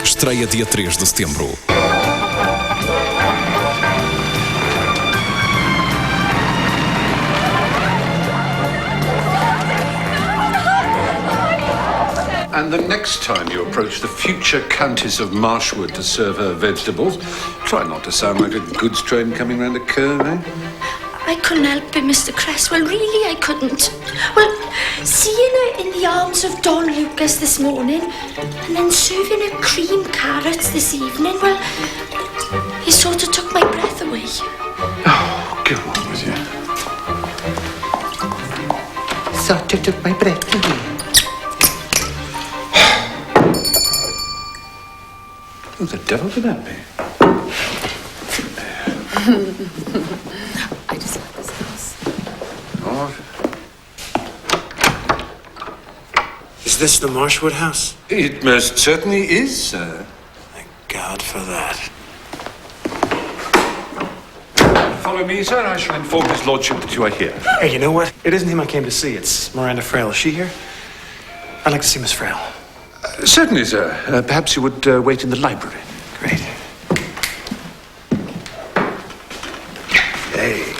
Estreia dia 3 de setembro. And the next time you approach the future Countess of Marshwood to serve her vegetables, try not to sound like a goods train coming round a curve, eh? I couldn't help it, Mr. Cresswell. Really, I couldn't. Well, seeing her in the arms of Don Lucas this morning and then serving her cream carrots this evening, well, it sort of took my breath away. Oh, go on with you. Sort of took my breath away. Who the devil could that be? I just love this house. Oh. Is this the Marshwood house? It most certainly is, sir. Thank God for that. Follow me, sir. I shall inform his lordship that you are here. Hey, you know what? It isn't him I came to see. It's Miranda Frayle. Is she here? I'd like to see Miss Frayle. Certainly, sir. Perhaps you would wait in the library. Great. Hey.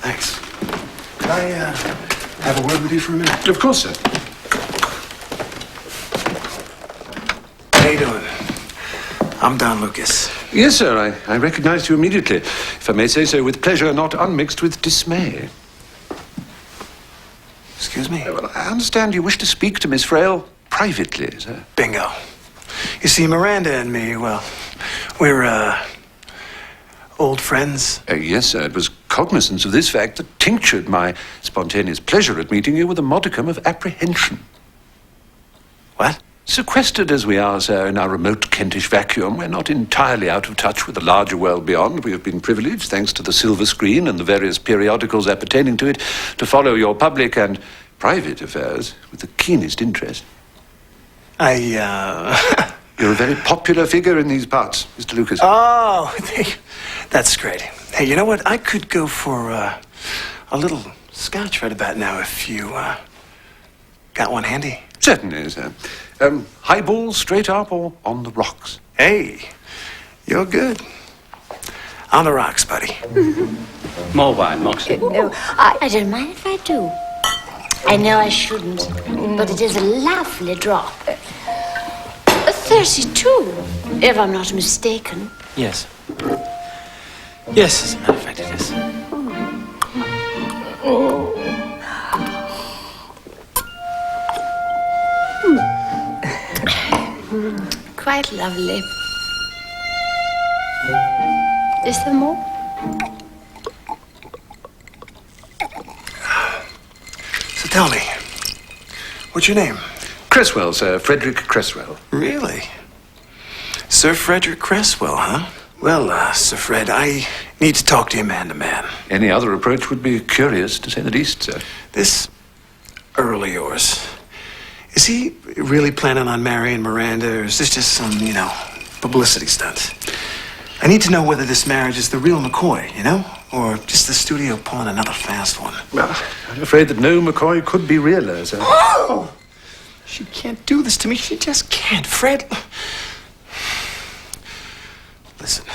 Thanks. Can I, have a word with you for a minute? Of course, sir. How you doing? I'm Don Lucas. Yes, sir. I recognized you immediately. If I may say so, with pleasure not unmixed with dismay. Excuse me? Well, I understand you wish to speak to Miss Frayle privately, sir. Bingo. You see, Miranda and me, well, we're, old friends. Yes, sir. It was cognizance of this fact that tinctured my spontaneous pleasure at meeting you with a modicum of apprehension. What? Sequestered as we are, sir, in our remote Kentish vacuum, we're not entirely out of touch with the larger world beyond. We have been privileged, thanks to the silver screen and the various periodicals appertaining to it, to follow your public and private affairs with the keenest interest. You're a very popular figure in these parts, Mr. Lucas. Oh, that's great. Hey, you know what? I could go for a little scotch right about now if you got one handy. Certainly, sir. Highball, straight up, or on the rocks? Hey, you're good. On the rocks, buddy. More wine, Moxie. No, I don't mind if I do. I know I shouldn't, but it is a lovely drop. 32, if I'm not mistaken. Yes. Yes, as a matter of fact, it is. Quite lovely. Is there more? So tell me, what's your name? Cresswell, sir. Frederick Cresswell. Really? Sir Frederick Cresswell, huh? Well, Sir Fred, I need to talk to you man to man. Any other approach would be curious, to say the least, sir. This Earl of yours, is he really planning on marrying Miranda, or is this just some, publicity stunt? I need to know whether this marriage is the real McCoy, or just the studio pulling another fast one. Well, I'm afraid that no McCoy could be realer, sir. Oh! She can't do this to me. She just can't. Fred. Listen.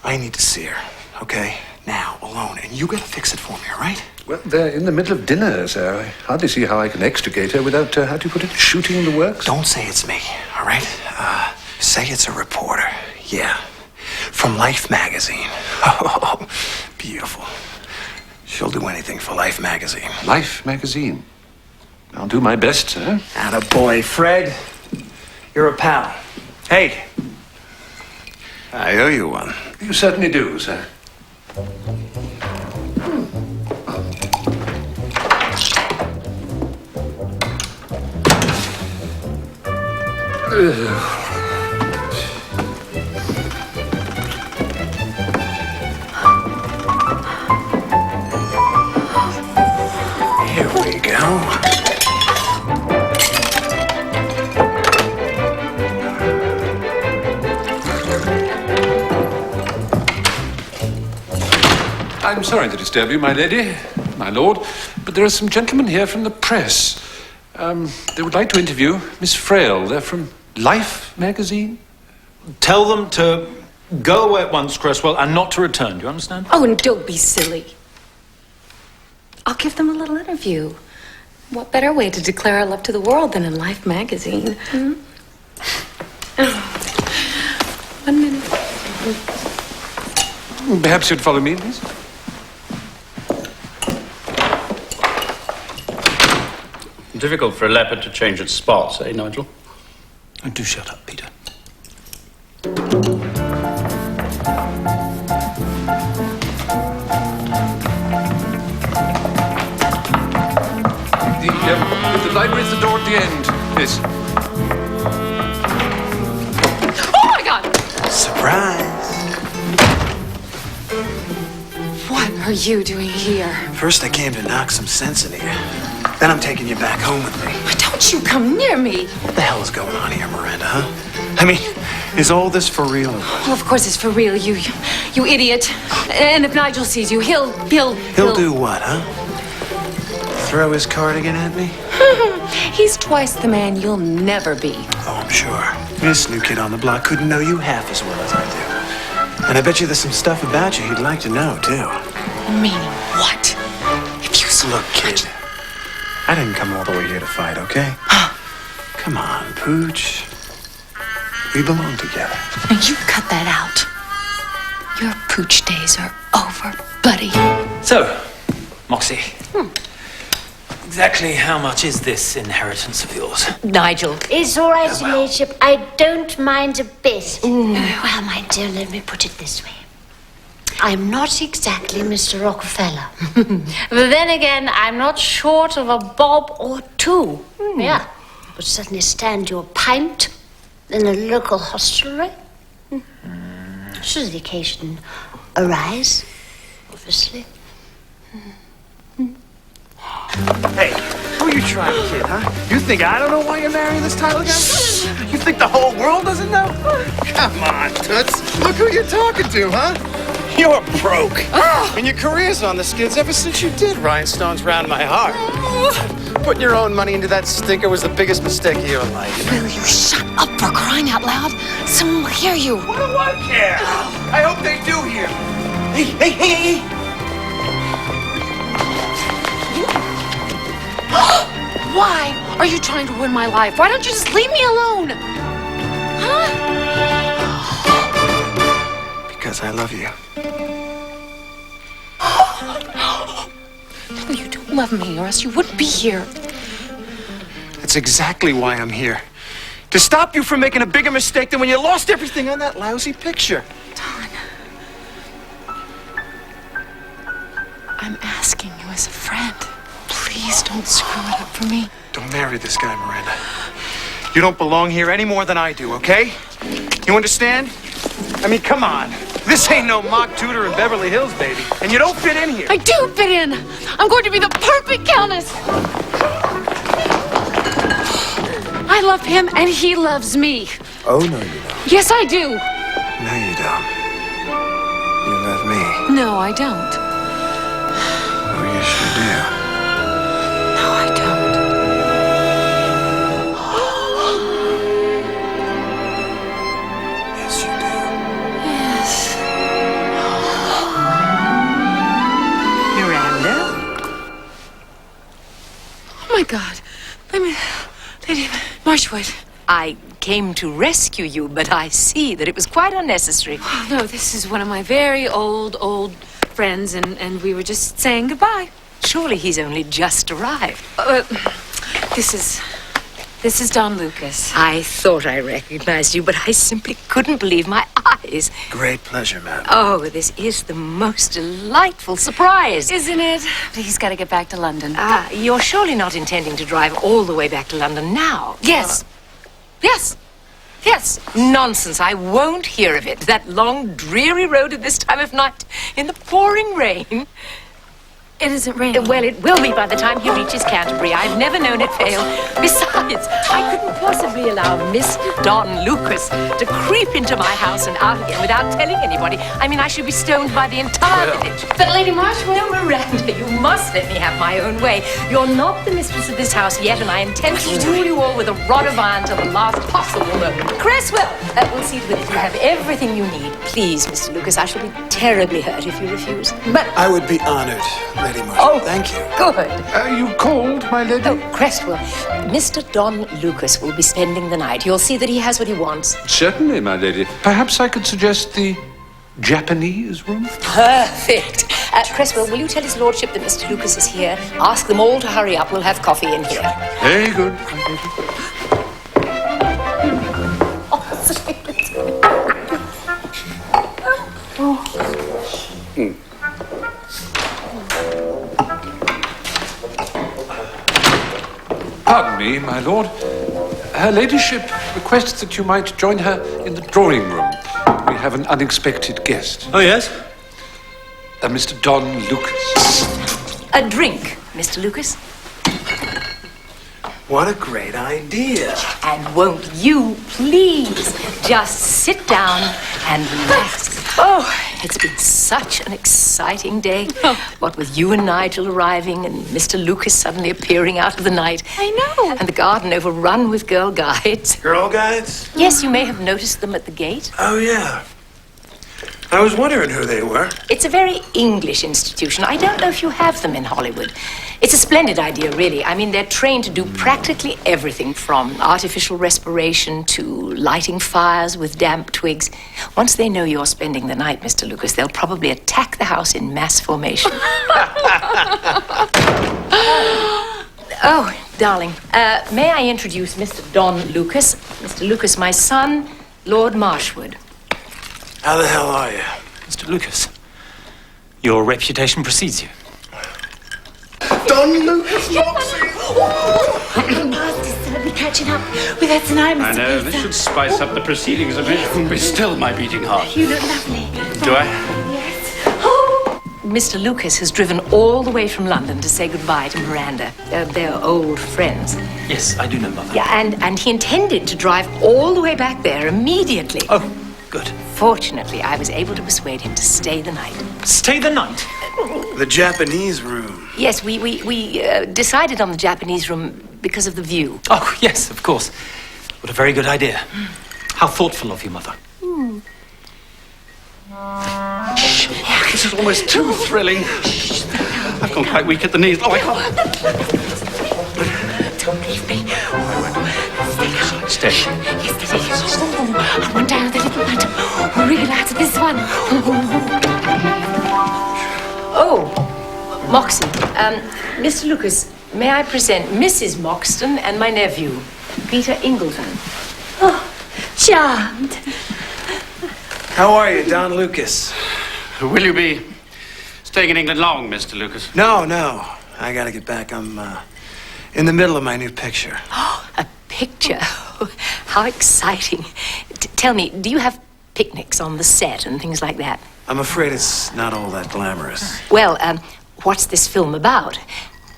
I need to see her, okay? Now, alone. And you gotta fix it for me, all right? Well, they're in the middle of dinner, sir. I hardly see how I can extricate her without, how do you put it, shooting the works? Don't say it's me, all right? Say it's a reporter. Yeah. From Life magazine. Oh, beautiful. She'll do anything for Life magazine. Life magazine. I'll do my best, sir. Attaboy, Fred. You're a pal. Hey. I owe you one. You certainly do, sir. Here we go. I'm sorry to disturb you, my lady, my lord, but there are some gentlemen here from the press. They would like to interview Miss Frayle. They're from Life magazine. Tell them to go away at once, Cresswell, and not to return. Do you understand? Oh, and don't be silly. I'll give them a little interview. What better way to declare our love to the world than in Life magazine? Hmm? Oh. 1 minute. Perhaps you'd follow me, please. Difficult for a leopard to change its spots, eh, Nigel? Oh, do shut up, Peter. The library is the door at the end. Yes. Oh, my God! Surprise. What are you doing here? First, I came to knock some sense into you. Then I'm taking you back home with me. Don't you come near me. What the hell is going on here, Miranda, huh? I mean, is all this for real? Well, of course it's for real, you idiot. And if Nigel sees you, he'll do what, huh? Throw his cardigan at me? He's twice the man you'll never be. Oh, I'm sure. This new kid on the block couldn't know you half as well as I do. And I bet you there's some stuff about you he'd like to know, too. Meaning what? If you so Look, kid, I didn't come all the way here to fight, okay? Come on, Pooch. We belong together. Now you cut that out. Your pooch days are over, buddy. So, Moxie. Exactly how much is this inheritance of yours? Nigel. It's all right, Your Lordship. I don't mind a bit. Well, my dear, let me put it this way. I'm not exactly Mr. Rockefeller. But then again, I'm not short of a bob or two. Yeah. Would certainly stand you a pint in a local hostelry. Should the occasion arise, obviously. Hey, who are you trying to kid, huh? You think I don't know why you're marrying this title guy? You think the whole world doesn't know? Come on, Toots. Look who you're talking to, huh? You're broke. And your career's on the skids ever since you did Rhinestones Round My Heart. Putting your own money into that stinker was the biggest mistake of your life. Will you shut up for crying out loud? Someone will hear you. What do I care? I hope they do hear. Hey. Why are you trying to ruin my life? Why don't you just leave me alone? Huh? Because I love you. No, you don't love me, or else you wouldn't be here. That's exactly why I'm here. To stop you from making a bigger mistake than when you lost everything on that lousy picture. Don, I'm asking you as a friend. Please don't screw it up for me. Don't marry this guy, Miranda. You don't belong here any more than I do, okay? You understand? I mean, come on. This ain't no mock tutor in Beverly Hills, baby. And you don't fit in here. I do fit in. I'm going to be the perfect countess. I love him and he loves me. Oh, no, you don't. Yes, I do. No, you don't. You love me. No, I don't. Oh, yes, you do. No, I don't. Yes, you do. Yes. Miranda? Oh, my God. Lady Marshwood. I came to rescue you, but I see that it was quite unnecessary. Oh, no, this is one of my very old friends, and we were just saying goodbye. Surely he's only just arrived. This is Don Lucas. I thought I recognized you, but I simply couldn't believe my eyes. Great pleasure, madam. Oh, this is the most delightful surprise. Isn't it? But he's got to get back to London. You're surely not intending to drive all the way back to London now? Yes. Yes. Nonsense. I won't hear of it. That long, dreary road at this time of night in the pouring rain. It isn't raining. Well, it will be by the time he reaches Canterbury. I've never known it fail. Besides, I couldn't possibly allow Miss Don Lucas to creep into my house and out again without telling anybody. I mean, I should be stoned by the entire village. But Lady Marshwood... No, Miranda, you must let me have my own way. You're not the mistress of this house yet, and I intend to rule you all with a rod of iron till the last possible moment. Cresswell, we'll see to it that you have everything you need. Please, Mr. Lucas, I shall be terribly hurt if you refuse. But I would be honored, Lady Marshwood. Oh, thank you. Good. You called, my lady? Oh, Cresswell, Mr. Don Lucas will be spending the night. You'll see that he has what he wants. Certainly, my lady. Perhaps I could suggest the Japanese room? Perfect. Cresswell, will you tell his lordship that Mr. Lucas is here? Ask them all to hurry up. We'll have coffee in here. Very good, my lady. Pardon me, my lord. Her ladyship requests that you might join her in the drawing room. We have an unexpected guest. Oh, yes? Mr. Don Lucas. A drink, Mr. Lucas. What a great idea. And won't you please just sit down and relax? Oh, it's been such an exciting day. What with you and Nigel arriving and Mr. Lucas suddenly appearing out of the night. I know. And the garden overrun with girl guides. Girl guides? Yes, you may have noticed them at the gate. Oh, yeah. I was wondering who they were. It's a very English institution. I don't know if you have them in Hollywood. It's a splendid idea, really. I mean, they're trained to do practically everything from artificial respiration to lighting fires with damp twigs. Once they know you're spending the night, Mr. Lucas, they'll probably attack the house in mass formation. Oh, darling, may I introduce Mr. Don Lucas? Mr. Lucas, my son, Lord Marshwood. How the hell are you? Mr. Lucas, your reputation precedes you. Don Lucas Moxie! Past is certainly catching up with us tonight, Mr. I know, this should spice up the proceedings a bit. Be still, my beating heart. You look lovely. Do I? Yes. Oh. Mr. Lucas has driven all the way from London to say goodbye to Miranda. They're old friends. Yes, I do know, Mother. Yeah, and he intended to drive all the way back there immediately. Oh, good. Fortunately, I was able to persuade him to stay the night. Stay the night? The Japanese room. Yes, we decided on the Japanese room because of the view. Oh, yes, of course. What a very good idea. How thoughtful of you, Mother. Oh, this is almost too thrilling. I've gone quite weak at the knees. Oh, I can't. Don't leave me. Stay. Yes, I went down the little light. We're really glad to this one. Oh, Moxon. Mr. Lucas, may I present Mrs. Moxton and my nephew, Peter Ingleton. Oh, charmed. How are you, Don Lucas? Will you be staying in England long, Mr. Lucas? No. I gotta get back. I'm in the middle of my new picture. Oh, a picture? How exciting. Tell me, do you have picnics on the set and things like that? I'm afraid it's not all that glamorous. Well, what's this film about?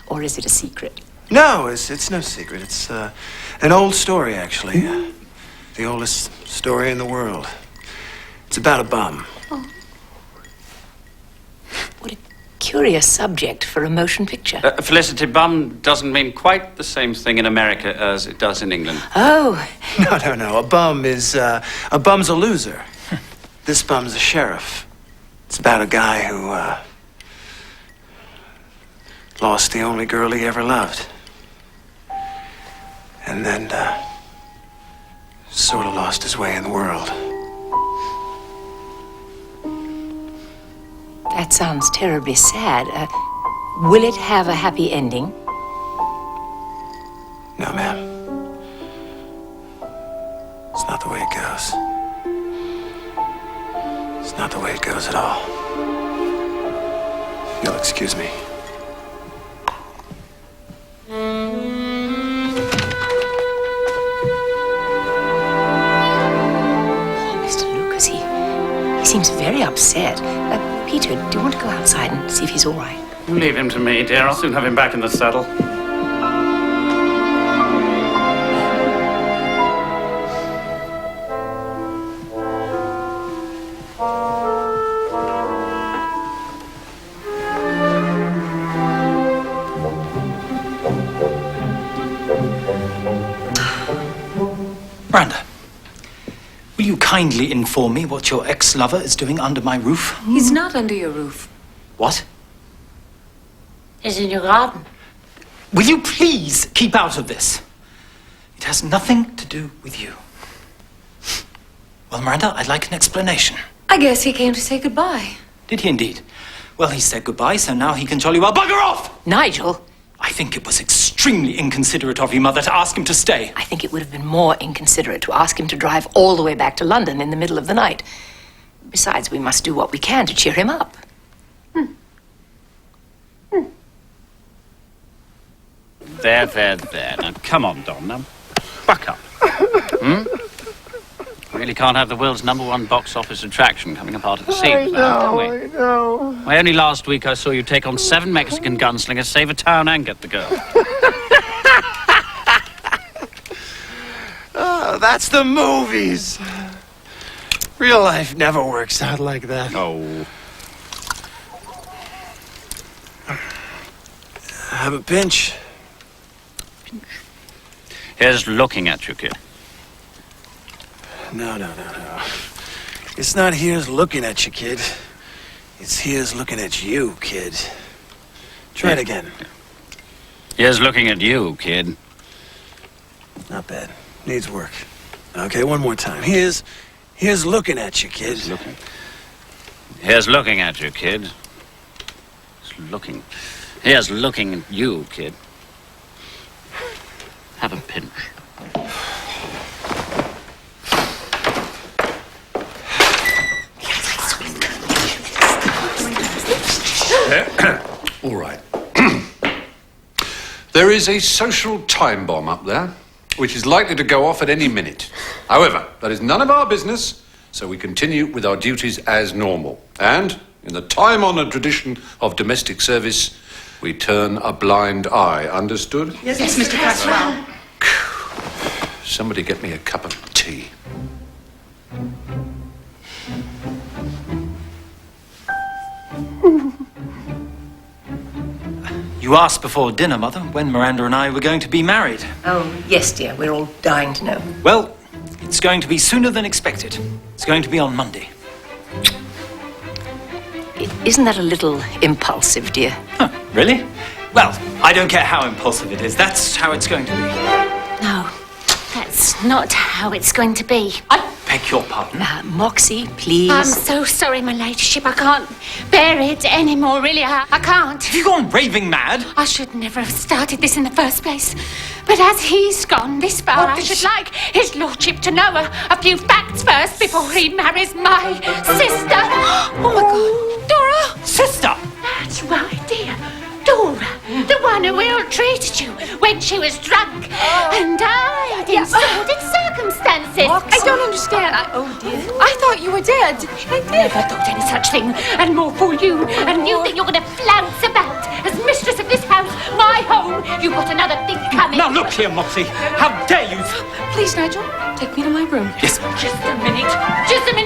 Or is it a secret? No, it's no secret. It's an old story, actually. The oldest story in the world. It's about a bum. Oh. What a curious subject for a motion picture. Felicity, bum doesn't mean quite the same thing in America as it does in England. Oh. No. A bum's a loser. This bum's a sheriff. It's about a guy who lost the only girl he ever loved. And then sort of lost his way in the world. That sounds terribly sad. Will it have a happy ending? No, ma'am. It's not the way it goes. It's not the way it goes at all. You'll excuse me. Oh, Mr. Lucas, he seems very upset. Peter, do you want to go outside and see if he's all right? Leave him to me, dear. I'll soon have him back in the saddle. Miranda, will you kindly inform me what your ex-lover is doing under my roof? He's not under your roof. What? He's in your garden. Will you please keep out of this? It has nothing to do with you. Well, Miranda, I'd like an explanation. I guess he came to say goodbye. Did he indeed? Well, he said goodbye, so now he can jolly well bugger off! Nigel? I think it was extremely inconsiderate of you, Mother, to ask him to stay. I think it would have been more inconsiderate to ask him to drive all the way back to London in the middle of the night. Besides, we must do what we can to cheer him up. There. Now, come on, Don. Now, buck up. Really can't have the world's #1 box office attraction coming apart at the seams, can we? I know. Why, only last week I saw you take on 7 Mexican gunslingers, save a town and get the girl. Oh, that's the movies. Real life never works out like that. Oh. Have a pinch. Here's looking at you, kid. No. It's not here's looking at you, kid. It's here's looking at you, kid. Try it again. Here's looking at you, kid. Not bad. Needs work. Okay, one more time. Here's looking at you, kid. Here's looking at you, kid. Here's looking at you, kid. Have a pinch. All right. There is a social time bomb up there, which is likely to go off at any minute. However, that is none of our business, so we continue with our duties as normal. And, in the time-honored tradition of domestic service, we turn a blind eye. Understood? Yes, Mr. Cresswell. Somebody get me a cup of tea. You asked before dinner, Mother, when Miranda and I were going to be married. Oh, yes, dear. We're all dying to know. Well, it's going to be sooner than expected. It's going to be on Monday. Isn't that a little impulsive, dear? Huh, really? Well, I don't care how impulsive it is. That's how it's going to be. No, that's not how it's going to be. I beg your pardon. Moxie, please. I'm so sorry, my ladyship. I can't bear it anymore, really. I can't. Have you gone raving mad? I should never have started this in the first place. But as he's gone this far, I should like his lordship to know a few facts first before he marries my sister. Oh, my God. Dora! Sister! That's right, dear. Dora, the one who ill-treated you when she was drunk and died in sordid circumstances. I don't understand. I thought you were dead. I never thought any such thing, and more for you. And you think you're going to flounce about as mistress of this house, my home. You've got another thing coming. Now look here, Moxie. How dare you? Please, Nigel, take me to my room. Yes. Just a minute.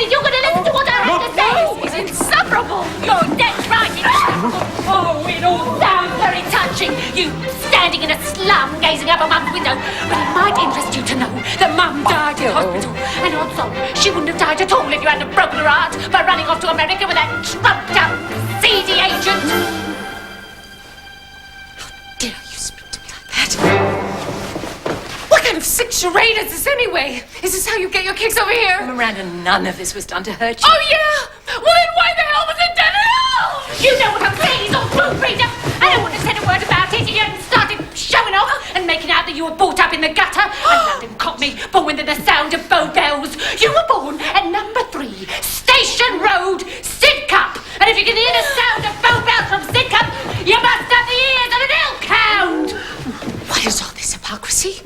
You're going to listen to what I have to say. It's insufferable. You're dead right. Oh, it all sounds very touching. You standing in a slum gazing out of Mum's window. But it might interest you to know that Mum died in hospital. And odds on, she wouldn't have died at all if you hadn't broken her heart by running off to America with that trumped-up, seedy agent. How dare you speak to me like that? What kind of sick charade is this anyway? Is this how you get your kicks over here? Miranda, none of this was done to hurt you. Oh, yeah? Well, then why the hell was it done at all? You know what I'm saying, he's all proofreader. I don't want to say a word about it. You hadn't started showing off and making out that you were brought up in the gutter. And London caught me, born to the sound of bow bells. You were born at number 3, Station Road, Sidcup. And if you can hear the sound of bow bells from Sidcup, you must have the ears of an elk hound. What is all this hypocrisy?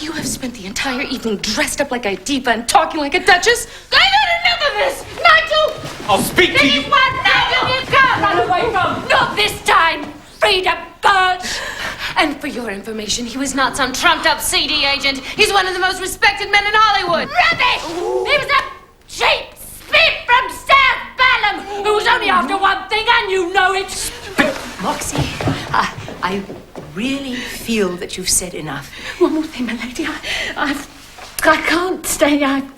You have spent the entire evening dressed up like a diva and talking like a duchess. I've had enough of this. Nigel! I'll speak to you. Nigel, you can't run away from. Not this time, Frida Birch. And for your information, he was not some trumped-up CD agent. He's one of the most respected men in Hollywood. Rubbish! He was a cheap spit from South Balham who was only after one thing, and you know it. Moxie, I really feel that you've said enough. One more thing, my lady. I can't stay. I've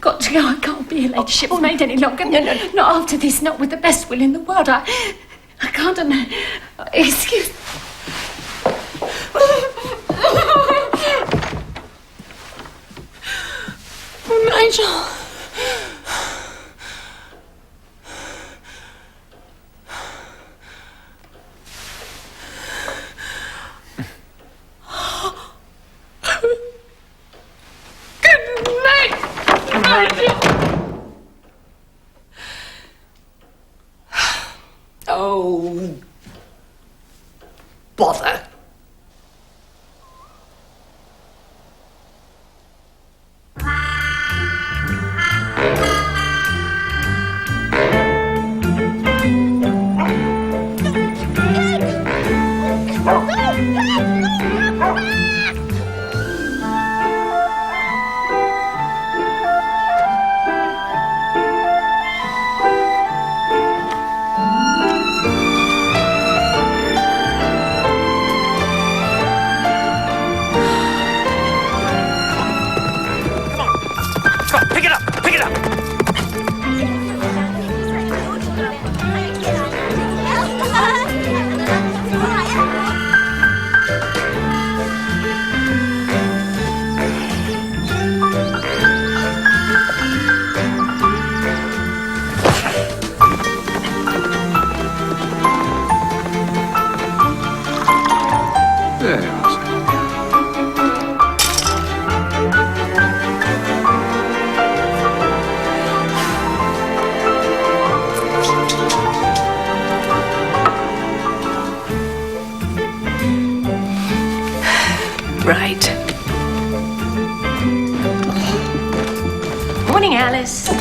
got to go. I can't be your ladyship's maid any longer. No. Not after this. Not with the best will in the world. I can't. Excuse me. Oh, Nigel. Good night, Nigel. Oh, bother. Right. Morning, Alice.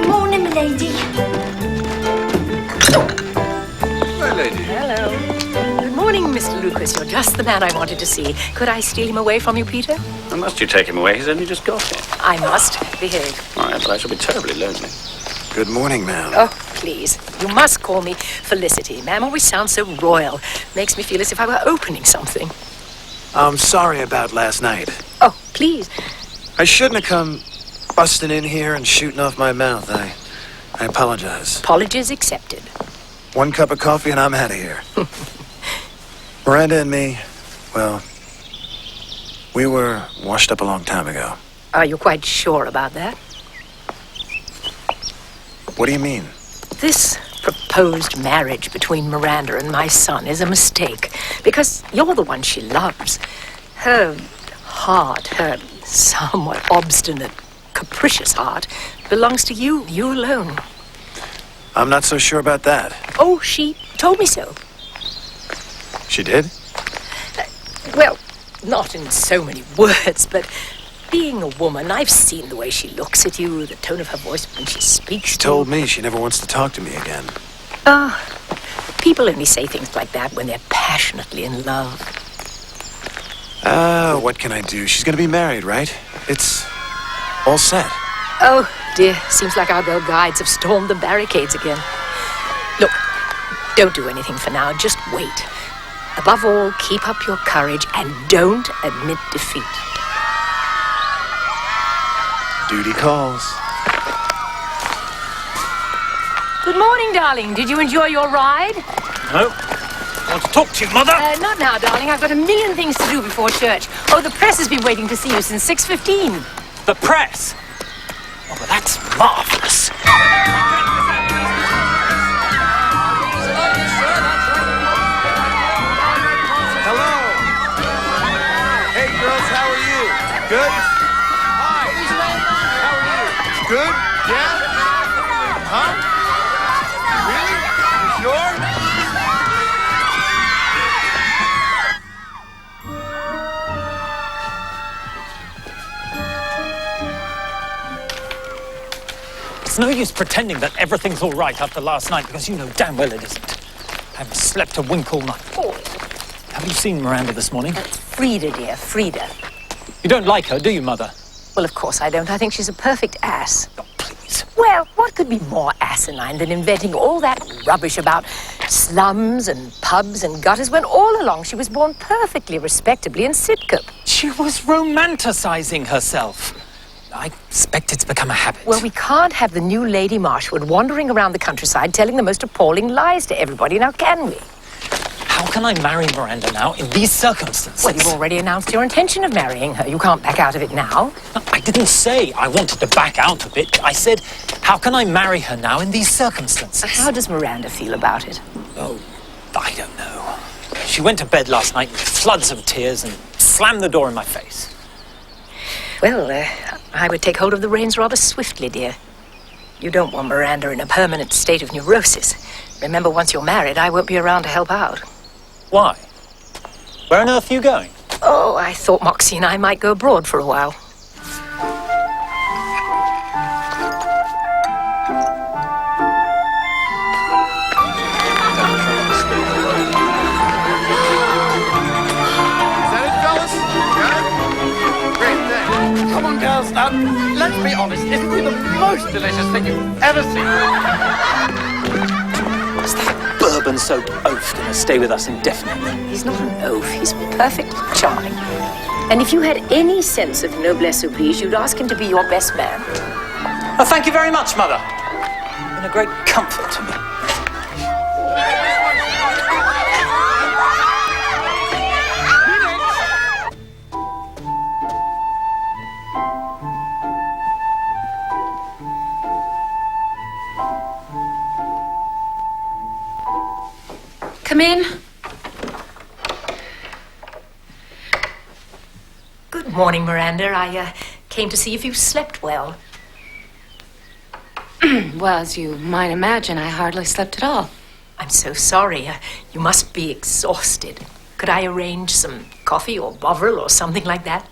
Morning, my lady. My lady. Hello. Good morning, Mr. Lucas. You're just the man I wanted to see. Could I steal him away from you, Peter? And must you take him away? He's only just got here. I must. Behave. All right, but I shall be terribly lonely. Good morning, ma'am. Oh, please. You must call me Felicity. Ma'am always sounds so royal. Makes me feel as if I were opening something. I'm sorry about last night. Oh, please. I shouldn't have come busting in here and shooting off my mouth. I apologize. Apologies accepted. One cup of coffee and I'm out of here. Miranda and me, well, we were washed up a long time ago. Are you quite sure about that? What do you mean? This proposed marriage between Miranda and my son is a mistake, because you're the one she loves. Her heart, her somewhat obstinate, capricious heart, belongs to you alone. I'm not so sure about that. Oh, she told me so. She did? Well, not in so many words, but being a woman, I've seen the way she looks at you, the tone of her voice when she speaks. She told me she never wants to talk to me again. People only say things like that when they're passionately in love. What can I do? She's gonna be married, right? It's all set. Oh, dear. Seems like our girl guides have stormed the barricades again. Look, don't do anything for now. Just wait. Above all, keep up your courage and don't admit defeat. Duty calls. Good morning, darling. Did you enjoy your ride? No. I want to talk to you, Mother. Not now, darling. I've got a million things to do before church. Oh, the press has been waiting to see you since 6:15. The press? Oh, well, that's marvelous. Hello. Hey, girls, how are you? Good? Hi. How are you? Good? Yeah? Huh? Really? You sure? It's no use pretending that everything's all right after last night, because you know damn well it isn't. I haven't slept a wink all night. Oh. Have you seen Miranda this morning? Frida, dear, Frida. You don't like her, do you, Mother? Well, of course I don't. I think she's a perfect ass. Oh, please. Well, what could be more asinine than inventing all that rubbish about slums and pubs and gutters when all along she was born perfectly respectably in Sidcup? She was romanticizing herself. I expect it's become a habit. Well, we can't have the new Lady Marshwood wandering around the countryside telling the most appalling lies to everybody, now can we? How can I marry Miranda now in these circumstances? Well, you've already announced your intention of marrying her. You can't back out of it now. No, I didn't say I wanted to back out of it. I said, how can I marry her now in these circumstances? How does Miranda feel about it? Oh, I don't know. She went to bed last night with floods of tears and slammed the door in my face. Well, I would take hold of the reins rather swiftly, dear. You don't want Miranda in a permanent state of neurosis. Remember, once you're married, I won't be around to help out. Why? Where on earth are you going? Oh, I thought Moxie and I might go abroad for a while. Come on, girls, now, let's be honest. Isn't he the most delicious thing you've ever seen? Is that bourbon soap oaf going to stay with us indefinitely? He's not an oaf. He's perfectly charming. And if you had any sense of noblesse oblige, you'd ask him to be your best man. Oh, thank you very much, Mother. You've been a great comfort to me. Come in. Good morning, Miranda. I came to see if you slept well. Well, as you might imagine, I hardly slept at all. I'm so sorry. You must be exhausted. Could I arrange some coffee or bovril or something like that?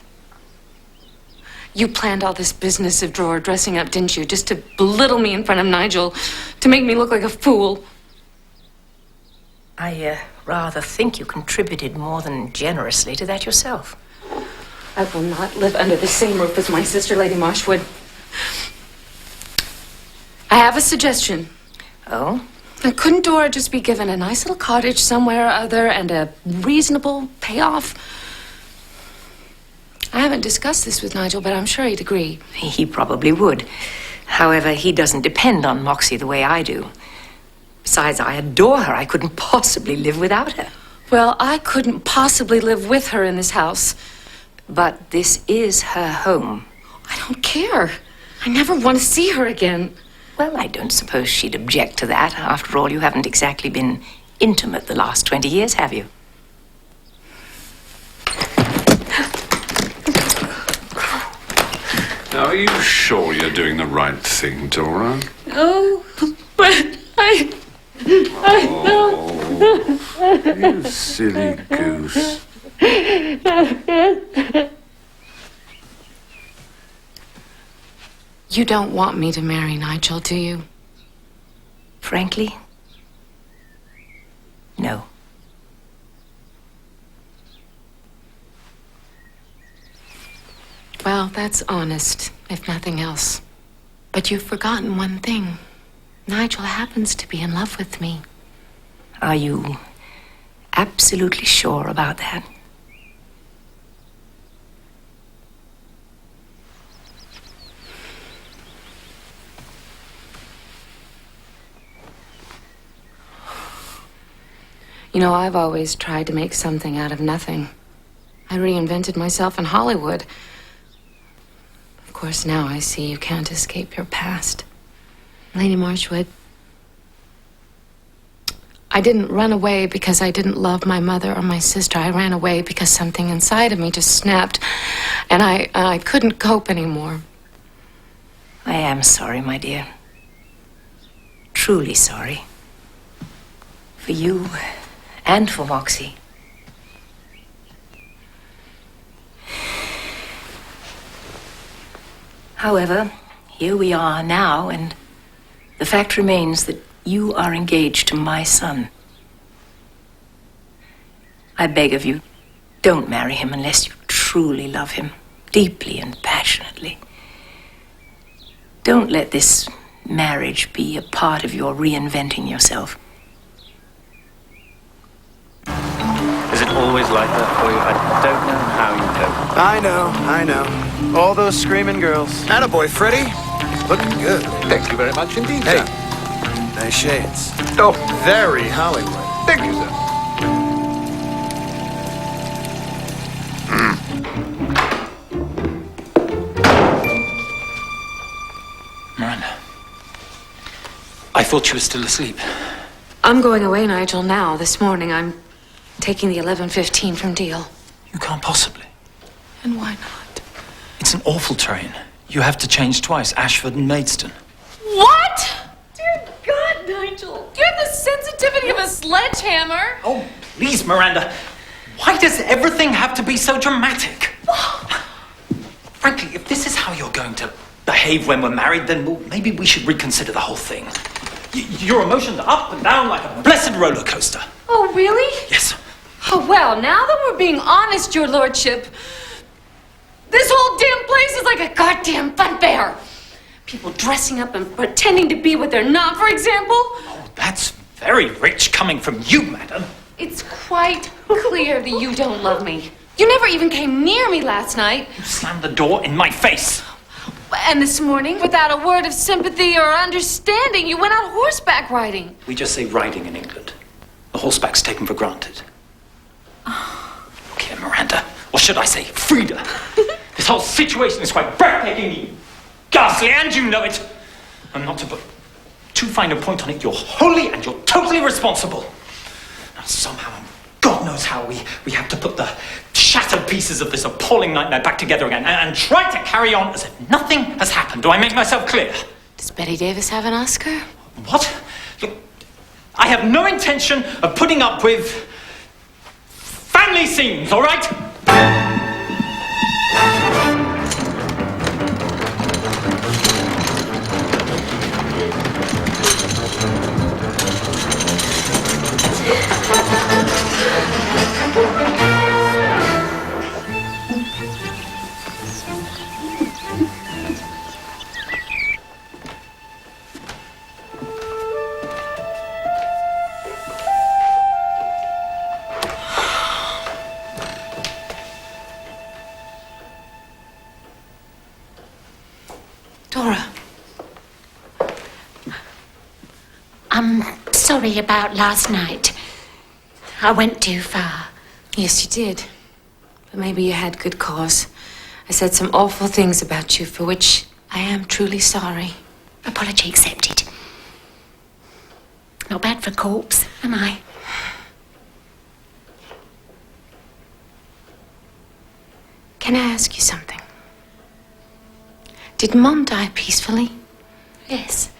You planned all this business of drawer dressing up, didn't you? Just to belittle me in front of Nigel, to make me look like a fool. I rather think you contributed more than generously to that yourself. I will not live under the same roof as my sister, Lady Marshwood. I have a suggestion. Oh? Couldn't Dora just be given a nice little cottage somewhere or other and a reasonable payoff? I haven't discussed this with Nigel, but I'm sure he'd agree. He probably would. However, he doesn't depend on Moxie the way I do. Besides, I adore her. I couldn't possibly live without her. Well, I couldn't possibly live with her in this house. But this is her home. I don't care. I never want to see her again. Well, I don't suppose she'd object to that. After all, you haven't exactly been intimate the last 20 years, have you? Now, are you sure you're doing the right thing, Dora? Oh, but I You silly goose. You don't want me to marry Nigel, do you? Frankly, no. Well, that's honest, if nothing else. But you've forgotten one thing. Nigel happens to be in love with me. Are you absolutely sure about that? You know, I've always tried to make something out of nothing. I reinvented myself in Hollywood. Of course, now I see you can't escape your past. Lady Marshwood, I didn't run away because I didn't love my mother or my sister. I ran away because something inside of me just snapped, and I couldn't cope anymore. I am sorry, my dear. Truly sorry. For you and for Moxie. However, here we are now, and The fact remains that you are engaged to my son. I beg of you, don't marry him unless you truly love him, deeply and passionately. Don't let this marriage be a part of your reinventing yourself. Is it always like that for you? I don't know how you cope. I know. All those screaming girls. Attaboy, Freddie. Looking good. Thank you very much indeed, Hey, sir. nice shades. Oh, Very Hollywood. thank you, sir. Miranda, I thought you were still asleep. I'm going away, Nigel, now. This morning, I'm taking the 11:15 from Deal. You can't possibly. And why not? It's an awful train. You have to change twice, Ashford and Maidstone. What? Dear God, Nigel. You have the sensitivity of a sledgehammer. Oh, please, Miranda. Why does everything have to be so dramatic? Frankly, if this is how you're going to behave when we're married, then maybe we should reconsider the whole thing. Your emotions are up and down like a blessed roller coaster. Oh, really? Yes. Oh, well, now that we're being honest, your lordship, this whole damn place is like a goddamn funfair. People dressing up and pretending to be what they're not, for example. Oh, that's very rich coming from you, madam. It's quite clear that you don't love me. You never even came near me last night. You slammed the door in my face. And this morning, without a word of sympathy or understanding, you went out horseback riding. We just say riding in England. The horseback's taken for granted. Look here, Miranda. Or should I say, Frida. This whole situation is quite breathtakingly ghastly, and you know it. And not to put too fine a point on it, you're wholly and you're totally responsible. Now, somehow, God knows how, we have to put the shattered pieces of this appalling nightmare back together again and try to carry on as if nothing has happened. Do I make myself clear? Does Betty Davis have an Oscar? What? Look, I have no intention of putting up with family scenes, all right? Dora. I'm sorry about last night. I went too far. Yes, you did. But maybe you had good cause. I said some awful things about you for which I am truly sorry. Apology accepted. Not bad for a corpse, am I? Can I ask you something? Did Mom die peacefully? Yes.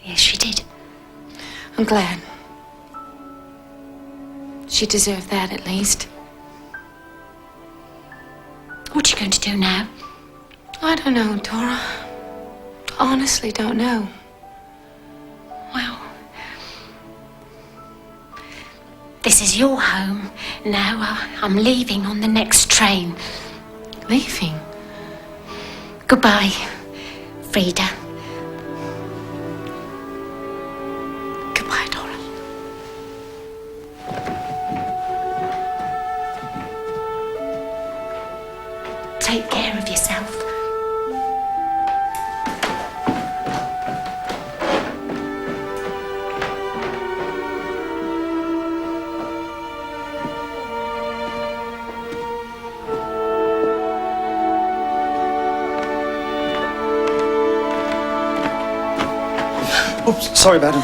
Yes, she did. I'm glad. She deserved that, at least. What are you going to do now? I don't know, Dora. Honestly, don't know. Well, this is your home. Now I'm leaving on the next train. Leaving? Goodbye, Frida. Goodbye, Dora. Take care of yourself. Oops, sorry, madam.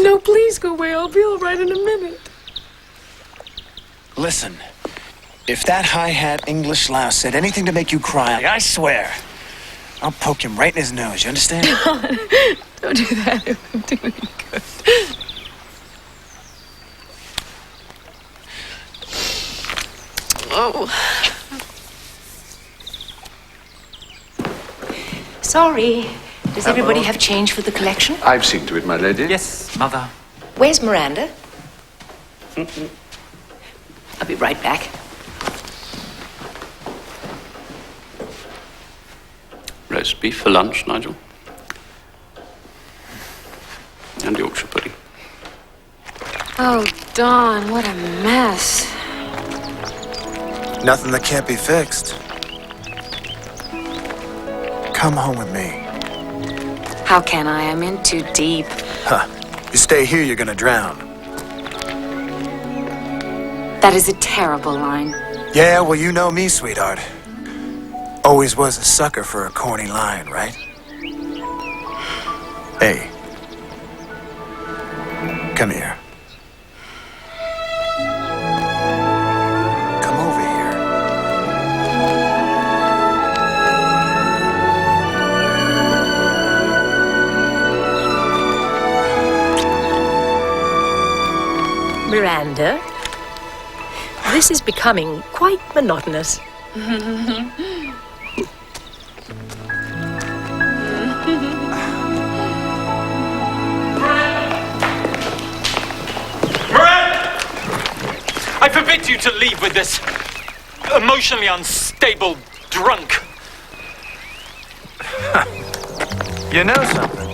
No, please go away. I'll be all right in a minute. Listen, if that high-hat English louse said anything to make you cry, I swear, I'll poke him right in his nose, you understand? Don't do that. It won't do any good. Oh. Sorry. Does everybody have change for the collection? I've seen to it, my lady. Yes, Mother. Where's Miranda? I'll be right back. Roast beef for lunch, Nigel. And Yorkshire pudding. Oh, Dawn, what a mess. Nothing that can't be fixed. Come home with me. How can I? I'm in too deep. Huh. You stay here, you're gonna drown. That is a terrible line. Yeah, well, you know me, sweetheart. Always was a sucker for a corny line, right? Hey. Come here. Come over here. Miranda, this is becoming quite monotonous. I forbid you to leave with this emotionally unstable drunk. You know something?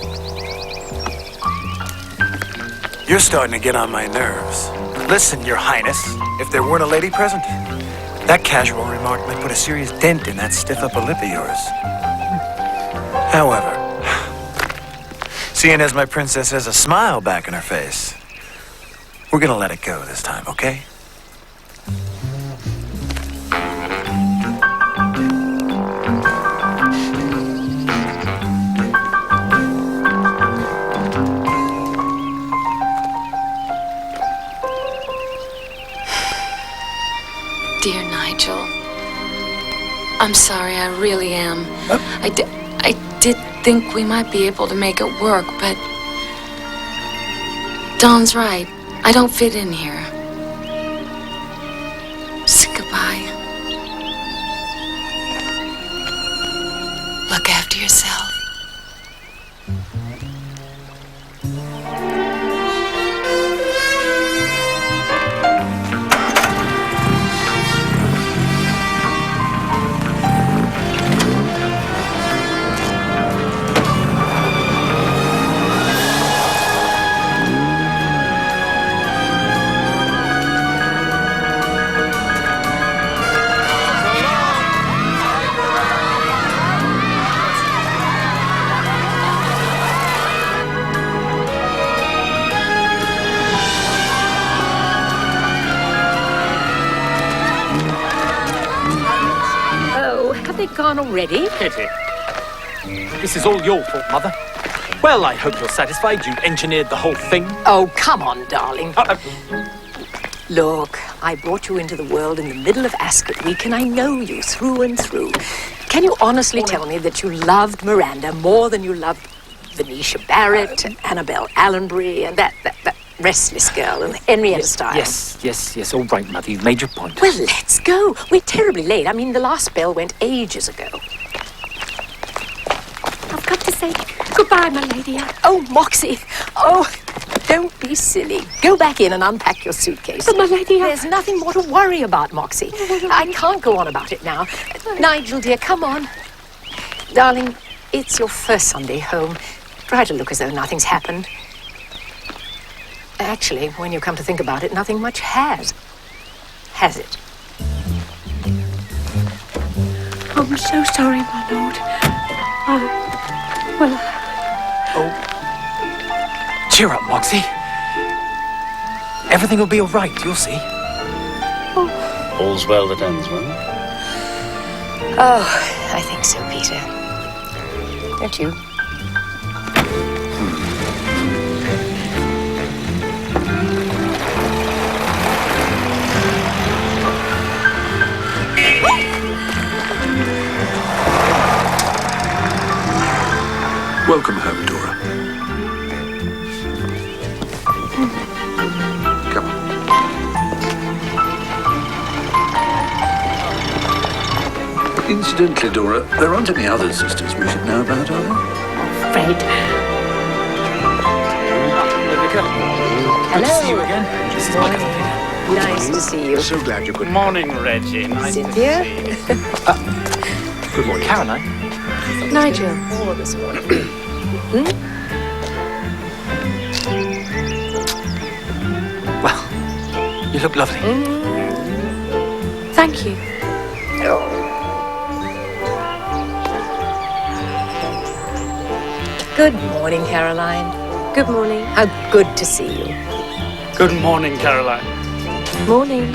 You're starting to get on my nerves. Listen, Your Highness, if there weren't a lady present, that casual remark might put a serious dent in that stiff upper lip of yours. However, seeing as my princess has a smile back in her face, we're gonna let it go this time, okay? Dear Nigel, I'm sorry, I really am. I did think we might be able to make it work, but Dawn's right. I don't fit in here. So goodbye. Look after yourself. Gone already? Pity. This is all your fault, Mother. Well, I hope you're satisfied. You engineered the whole thing. Oh, come on, darling. Look, I brought you into the world in the middle of Ascot Week, and I know you through and through. Can you honestly tell me that you loved Miranda more than you loved Venetia Barrett, Annabelle Allenbury, and that restless girl, and Henrietta Stiles? Yes. All right, Mother. You've made your point. Well, let's go. We're terribly late. I mean, the last bell went ages ago. I've got to say goodbye, my lady. Oh, Moxie. Oh, don't be silly. Go back in and unpack your suitcase. But, my lady, There's nothing more to worry about, Moxie. I can't go on about it now. Nigel, dear, come on. Darling, it's your first Sunday home. Try to look as though nothing's happened. Actually, when you come to think about it, nothing much has it? I'm so sorry, my lord. Oh. Cheer up, Moxie. Everything will be all right, you'll see. Oh. All's well that ends well. Oh, I think so, Peter. Don't you? Incidentally, Dora, there aren't any other sisters we should know about, are there? Fred. Good to see you again. This is my cousin Peter. Nice to see you. So glad you could. Good morning, Reggie. Nice Cynthia? to see you. Good morning, Caroline. Nigel. This morning. Well, you look lovely. Thank you. Good morning, Caroline. Good morning. How good to see you. Good morning, Caroline. Morning.